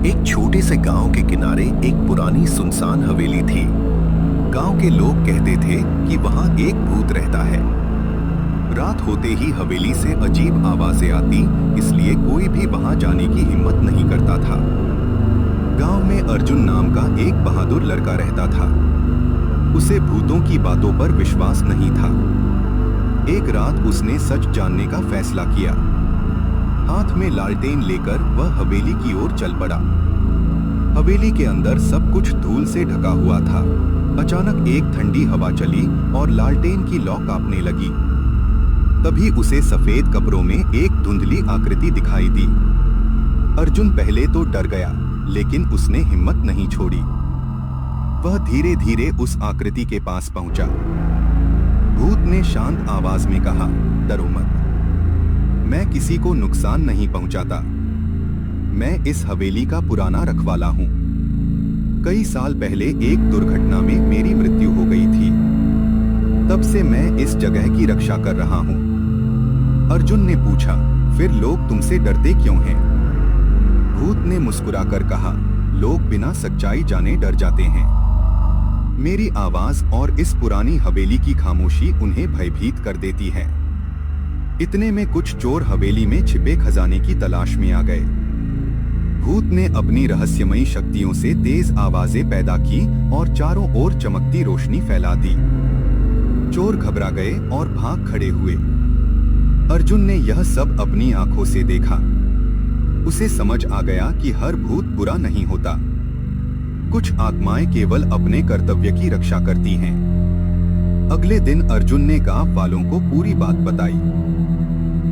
एक छोटे से गांव के किनारे एक पुरानी सुनसान हवेली थी। गांव के लोग कहते थे कि वहां एक भूत रहता है। रात होते ही हवेली से अजीब आवाजें आती, इसलिए कोई भी वहां जाने की हिम्मत नहीं करता था। गांव में अर्जुन नाम का एक बहादुर लड़का रहता था। उसे भूतों की बातों पर विश्वास नहीं था। एक रात उसने सच जानने का फैसला किया। हाथ में लालटेन लेकर वह हवेली की ओर चल पड़ा। हवेली के अंदर सब कुछ धूल से ढका हुआ था। अचानक एक ठंडी हवा चली और लालटेन की लौ कांपने लगी। तभी उसे सफेद कपड़ों में एक धुंधली आकृति दिखाई दी। अर्जुन पहले तो डर गया, लेकिन उसने हिम्मत नहीं छोड़ी। वह धीरे धीरे उस आकृति के पास पहुंचा। भूत ने शांत आवाज में कहा, डरो मत, मैं किसी को नुकसान नहीं पहुंचाता। मैं इस हवेली का पुराना रखवाला हूं। कई साल पहले एक दुर्घटना में मेरी मृत्यु हो गई थी। तब से मैं इस जगह की रक्षा कर रहा हूं। अर्जुन ने पूछा, फिर लोग तुमसे डरते क्यों हैं? भूत ने मुस्कुराकर कहा, लोग बिना सच्चाई जाने डर जाते हैं। मेरी आवाज और इस पुरानी हवेली की खामोशी उन्हें भयभीत कर देती है। इतने में कुछ चोर हवेली में छिपे खजाने की तलाश में आ गए। भूत ने अपनी रहस्यमयी शक्तियों से तेज आवाजें पैदा की और चारों ओर चमकती रोशनी फैला दी। चोर घबरा गए और भाग खड़े हुए। अर्जुन ने यह सब अपनी आंखों से देखा। उसे समझ आ गया कि हर भूत बुरा नहीं होता। कुछ आत्माएं केवल अपने कर्तव्य की रक्षा करती हैं। अगले दिन अर्जुन ने गांव वालों को पूरी बात बताई।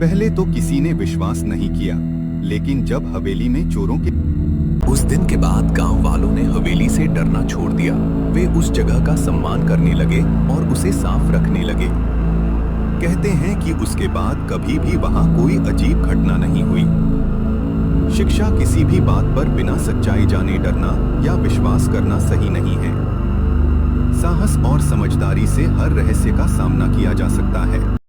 पहले तो किसी ने विश्वास नहीं किया, लेकिन जब हवेली में चोरों के उस दिन के बाद गांव वालों ने हवेली से डरना छोड़ दिया। वे उस जगह का सम्मान करने लगे और उसे साफ रखने लगे। कहते हैं कि उसके बाद कभी भी वहां कोई अजीब घटना नहीं हुई। शिक्षा किसी भी बात पर बिना सच्चाई जाने डरना या विश्वास करना सही नहीं है। साहस और समझदारी से हर रहस्य का सामना किया जा सकता है।